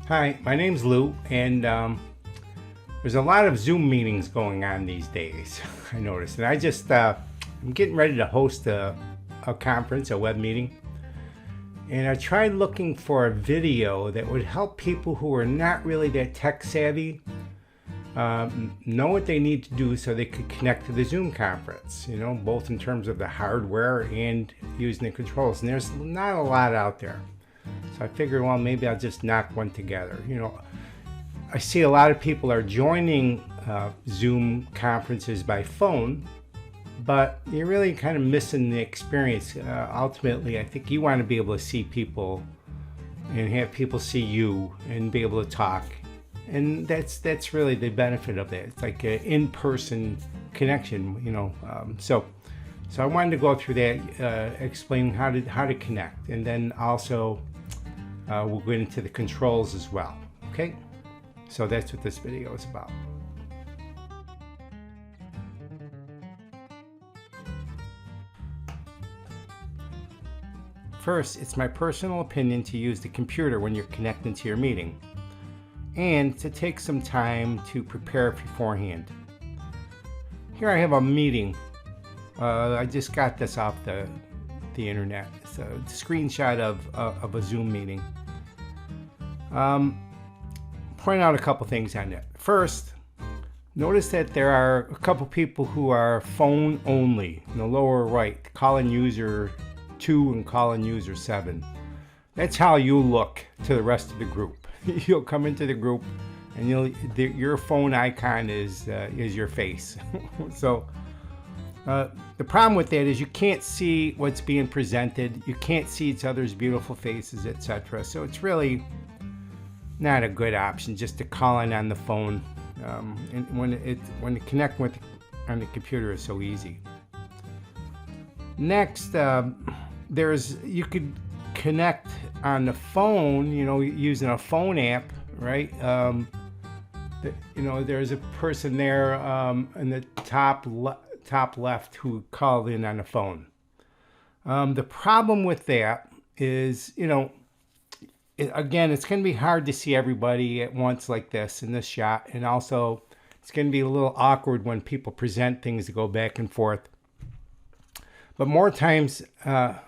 Hi, my name's Lou, and there's a lot of Zoom meetings going on these days. I noticed, and I'm getting ready to host a conference, a web meeting, and I tried looking for a video that would help people who are not really that tech savvy know what they need to do so they could connect to the Zoom conference. Both in terms of the hardware and using the controls. And there's not a lot out there. So I figured, well, maybe I'll just knock one together. I see a lot of people are joining Zoom conferences by phone, but you're really kind of missing the experience. Ultimately, I think you want to be able to see people and have people see you and be able to talk. And that's really the benefit of that. It's like an in-person connection, So I wanted to go through that, explain how to connect, and then also we'll get into the controls as well. Okay, so that's what this video is about. First, it's my personal opinion to use the computer when you're connecting to your meeting, and to take some time to prepare beforehand. Here I have a meeting. I just got this off the internet. It's a screenshot of a Zoom meeting. Point out a couple things on it. First, notice that there are a couple people who are phone only in the lower right, call-in user 2 and call-in user 7. That's how you look to the rest of the group. You'll come into the group and your phone icon is your face. So the problem with that is you can't see what's being presented. You can't see each other's beautiful faces, etc. So it's really not a good option just to call in on the phone. And when to connect with on the computer is so easy. Next, you could connect on the phone, using a phone app, right? There's a person there in the top left who called in on the phone. The problem with that is, again, it's going to be hard to see everybody at once like this in this shot, and also it's going to be a little awkward when people present things to go back and forth. But more times, at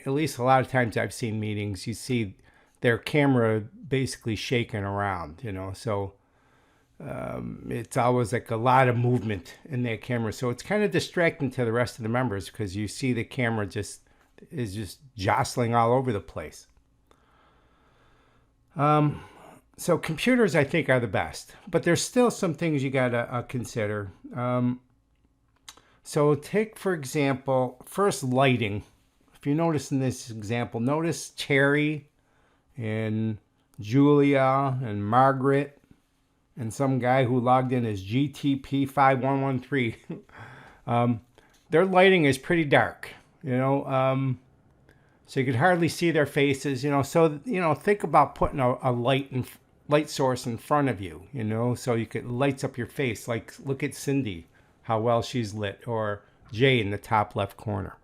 least a lot of times I've seen meetings, you see their camera basically shaking around, so it's always like a lot of movement in that camera. So it's kind of distracting to the rest of the members because you see the camera is just jostling all over the place. So computers, I think, are the best, but there's still some things you gotta consider. So take, for example, first lighting. If you notice in this example, notice Terry and Julia and Margaret and some guy who logged in as GTP5113. Their lighting is pretty dark, so you could hardly see their faces, So, think about putting a light source in front of you, so you could lights up your face. Like, look at Cindy, how well she's lit, or Jay in the top left corner.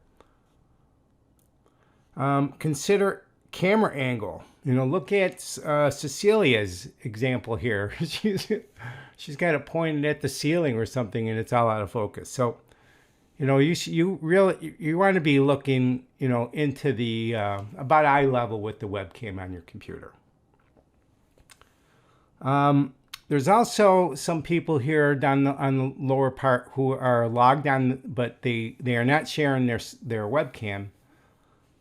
Consider camera angle. Look at Cecilia's example here. she's got it pointed at the ceiling or something, and it's all out of focus. So, you want to be looking, into the about eye level with the webcam on your computer. There's also some people here down on the lower part who are logged on, but they are not sharing their webcam,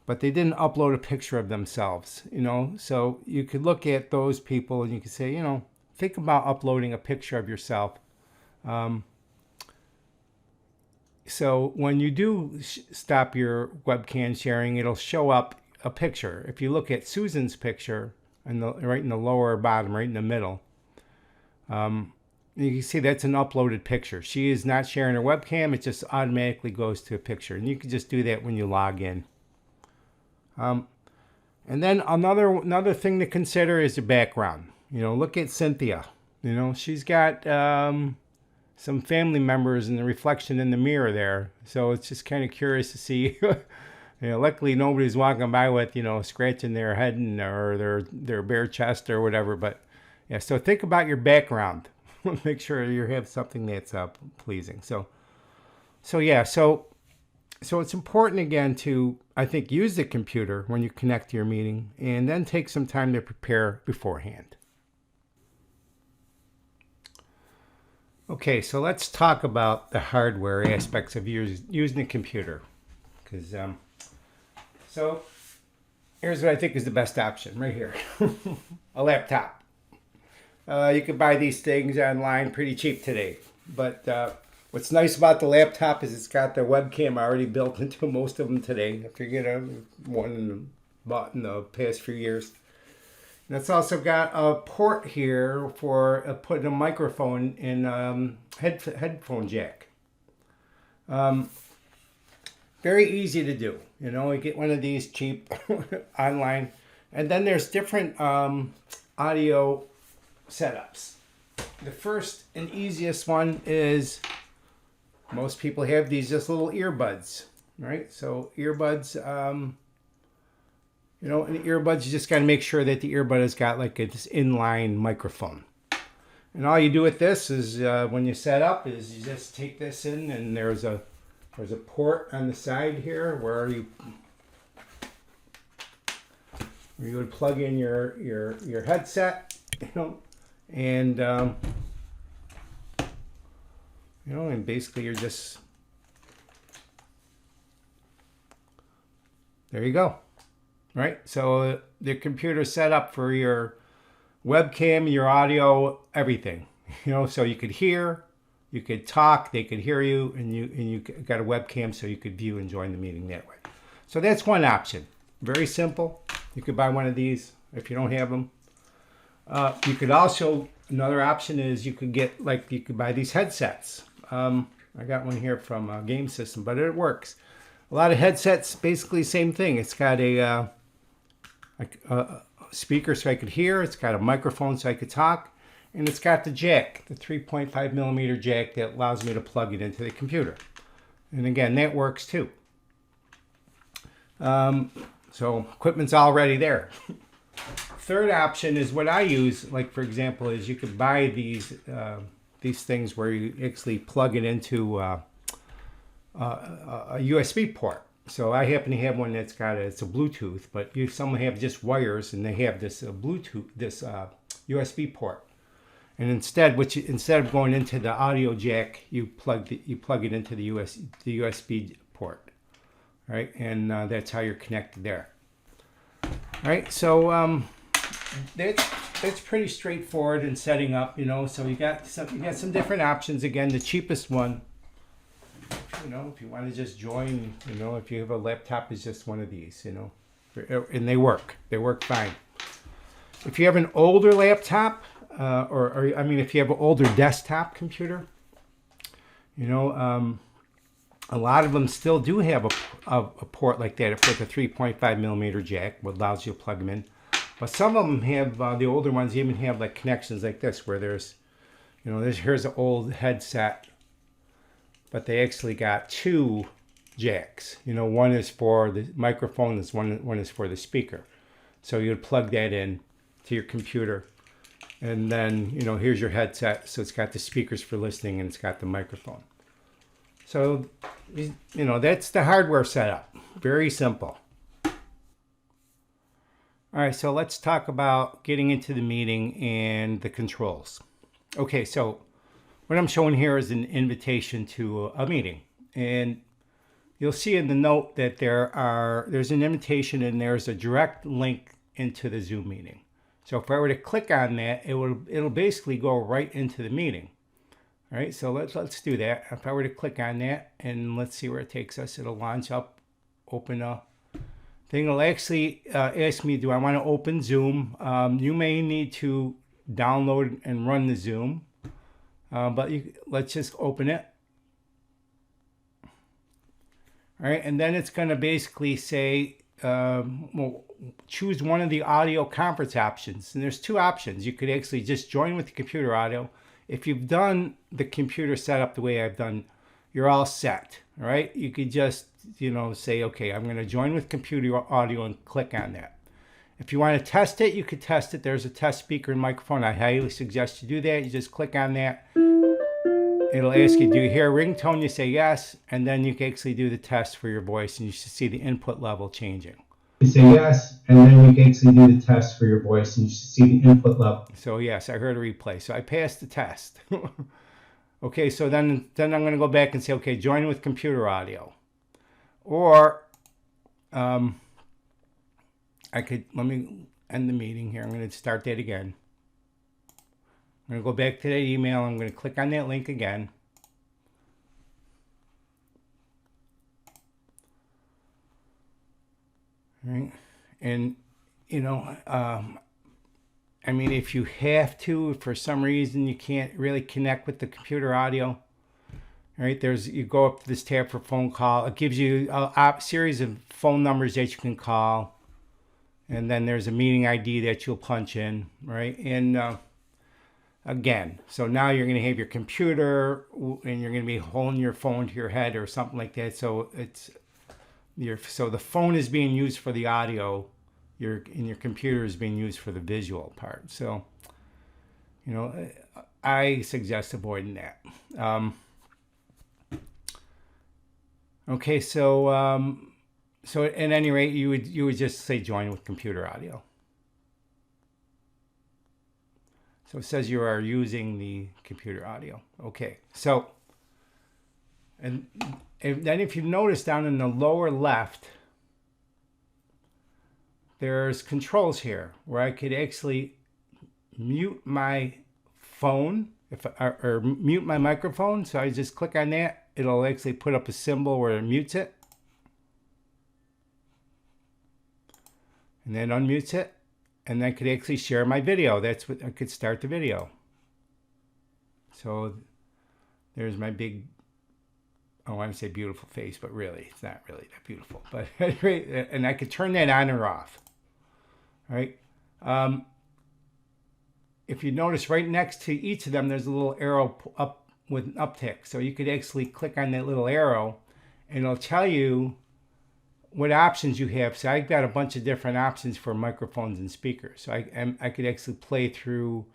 but they didn't upload a picture of themselves, So you could look at those people and you could say, think about uploading a picture of yourself. So when you do stop your webcam sharing, it'll show up a picture. If you look at Susan's picture, right in the lower bottom, right in the middle, you can see that's an uploaded picture. She is not sharing her webcam. It just automatically goes to a picture. And you can just do that when you log in. And then another thing to consider is the background. Look at Cynthia. She's got some family members in the reflection in the mirror there. So it's just kind of curious to see, Luckily nobody's walking by with, scratching their head or their bare chest or whatever. But yeah, so think about your background. Make sure you have something that's pleasing. So yeah, so it's important again to, I think, use the computer when you connect to your meeting, and then take some time to prepare beforehand. Okay, so let's talk about the hardware aspects of using the computer. Because so here's what I think is the best option right here. A laptop. You can buy these things online pretty cheap today. But what's nice about the laptop is it's got the webcam already built into most of them today. If you get one bought in the past few years. And it's also got a port here for putting a microphone in headphone jack. Very easy to do. You get one of these cheap online. And then there's different audio setups. The first and easiest one is, most people have these just little earbuds, right? So earbuds, and earbuds, you just got to make sure that the earbud has got like this inline microphone. And all you do with this is, when you set up, is you just take this in, and there's a port on the side here where you would plug in your headset, and and basically you're just, there you go. Right? So the computer's set up for your webcam, your audio, everything. So you could hear, you could talk, they could hear you, and you got a webcam so you could view and join the meeting that way. So that's one option. Very simple. You could buy one of these if you don't have them. You could also, another option is you could buy these headsets. I got one here from a Game System, but it works. A lot of headsets, basically same thing. It's got a speaker so I could hear. It's got a microphone so I could talk. And it's got the jack, the 3.5 millimeter jack that allows me to plug it into the computer. And again, that works too. So equipment's already there. Third option is what I use, like for example, is you could buy these things where you actually plug it into a USB port. So I happen to have one that's it's a Bluetooth, but some have just wires, and they have this Bluetooth, this USB port. And instead of going into the audio jack, you plug it into the USB port, right? And that's how you're connected there. All right, so that's pretty straightforward in setting up, So you got some different options. Again, the cheapest one, if you want to just join, if you have a laptop, is just one of these, and they work fine. If you have an older laptop, if you have an older desktop computer, a lot of them still do have a port like that with a 3.5 millimeter jack, what allows you to plug them in. But some of them have, the older ones even have like connections like this, where there's, here's an old headset, but they actually got two jacks. One is for the microphone, one is for the speaker. So you'd plug that in to your computer. And then, here's your headset. So it's got the speakers for listening, and it's got the microphone. So, that's the hardware setup. Very simple. All right, so let's talk about getting into the meeting and the controls. Okay, so what I'm showing here is an invitation to a meeting. And you'll see in the note that there's an invitation, and there's a direct link into the Zoom meeting. So if I were to click on that, it'll basically go right into the meeting. All right, so let's do that. If I were to click on that, and let's see where it takes us, it'll launch up, open a thing. It'll actually ask me, do I want to open Zoom? You may need to download and run the Zoom, but let's just open it. All right, and then it's going to basically say, choose one of the audio conference options. And there's two options. You could actually just join with the computer audio. If you've done the computer setup the way I've done, you're all set, all right? You could just say, okay, I'm going to join with computer audio and click on that. If you want to test it, you could test it. There's a test speaker and microphone. I highly suggest you do that. You just click on that. It'll ask you, do you hear a ringtone? You say yes, and then you can actually do the test for your voice, and you should see the input level changing. You say yes, and then you can actually do the test for your voice, and you should see the input level. So yes, I heard a replay. So I passed the test. Okay, so then I'm going to go back and say, okay, join with computer audio. Or let me end the meeting here. I'm going to start that again. I'm going to go back to that email. I'm going to click on that link again. All right. And, I mean, if you have to, if for some reason you can't really connect with the computer audio, all right, you go up to this tab for phone call. It gives you a series of phone numbers that you can call. And then there's a meeting ID that you'll punch in, right? And again, so now you're going to have your computer and you're going to be holding your phone to your head or something like that. So so the phone is being used for the audio, and your computer is being used for the visual part. So, I suggest avoiding that. Okay, so so at any rate, you would just say join with computer audio. So it says you are using the computer audio. Okay, so and then if you notice down in the lower left, there's controls here where I could actually mute my phone or mute my microphone. So I just click on that. It'll actually put up a symbol where it mutes it. And then unmutes it. And then I could actually share my video. That's what I could start the video. So there's my big, I want to say beautiful face, but really, it's not really that beautiful. But anyway, and I could turn that on or off. All right. If you notice right next to each of them, there's a little arrow up with an uptick. So you could actually click on that little arrow and it'll tell you what options you have. So I've got a bunch of different options for microphones and speakers. So I could actually play through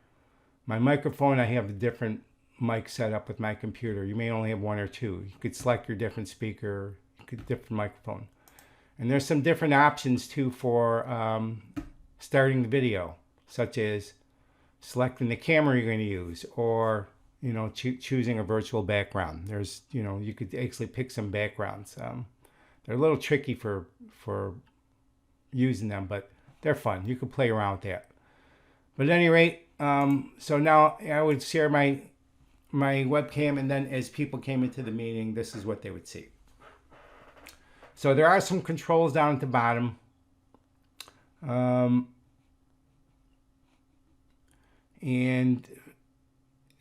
my microphone. I have a different mic set up with my computer. You may only have one or two. You could select your different speaker, different microphone. And there's some different options too for starting the video, such as selecting the camera you're going to use, or choosing a virtual background. There's you could actually pick some backgrounds. They're a little tricky for using them, but they're fun. You can play around with that. But at any rate, so now I would share my webcam, and then as people came into the meeting, this is what they would see. So there are some controls down at the bottom. And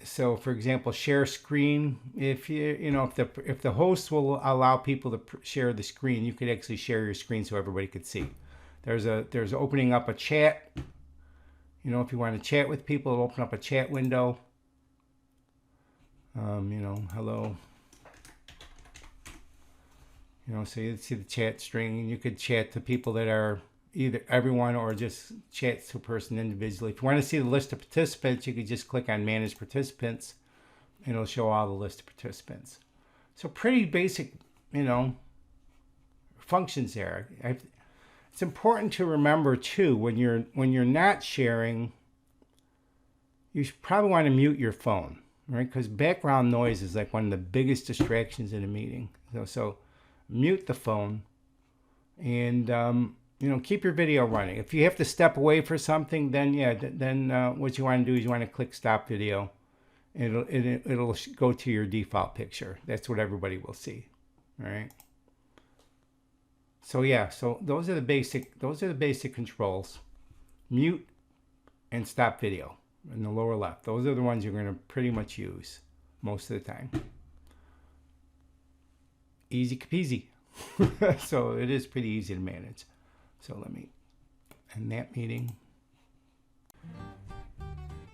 so, for example, share screen. If if the host will allow people to share the screen, you could actually share your screen so everybody could see. There's opening up a chat. If you want to chat with people, it'll open up a chat window. Hello. So you see the chat string, and you could chat to people that are either everyone or just chat to a person individually. If you want to see the list of participants, you could just click on Manage Participants, and it'll show all the list of participants. So pretty basic, functions there. It's important to remember too, when you're not sharing, you should probably want to mute your phone, right? Because background noise is like one of the biggest distractions in a meeting. So mute the phone, and keep your video running. If you have to step away for something, then what you want to do is you want to click Stop Video. It'll go to your default picture. That's what everybody will see. All right. So so those are the basic controls. Mute and stop video in the lower left. Those are the ones you're going to pretty much use most of the time. Easy peasy. So it is pretty easy to manage. So let me end that meeting.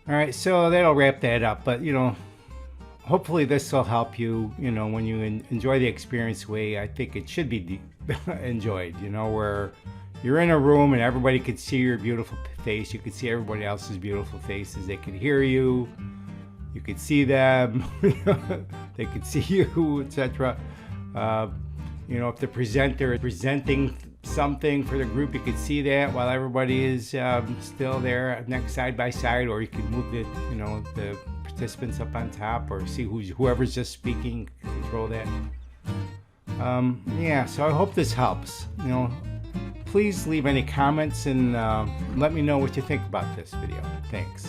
All right, so that'll wrap that up. But hopefully this will help you, you know, when you enjoy the experience the way I think it should be enjoyed, you know, where you're in a room and everybody could see your beautiful face. You could see everybody else's beautiful faces. They could hear you. You could see them. They could see you, etc. You know, if the presenter is presenting something for the group, you could see that while everybody is still there next side by side, or you could move the, you know, the participants up on top, or see whoever's just speaking, control that. Yeah, so I hope this helps. You know, please leave any comments and let me know what you think about this video. Thanks.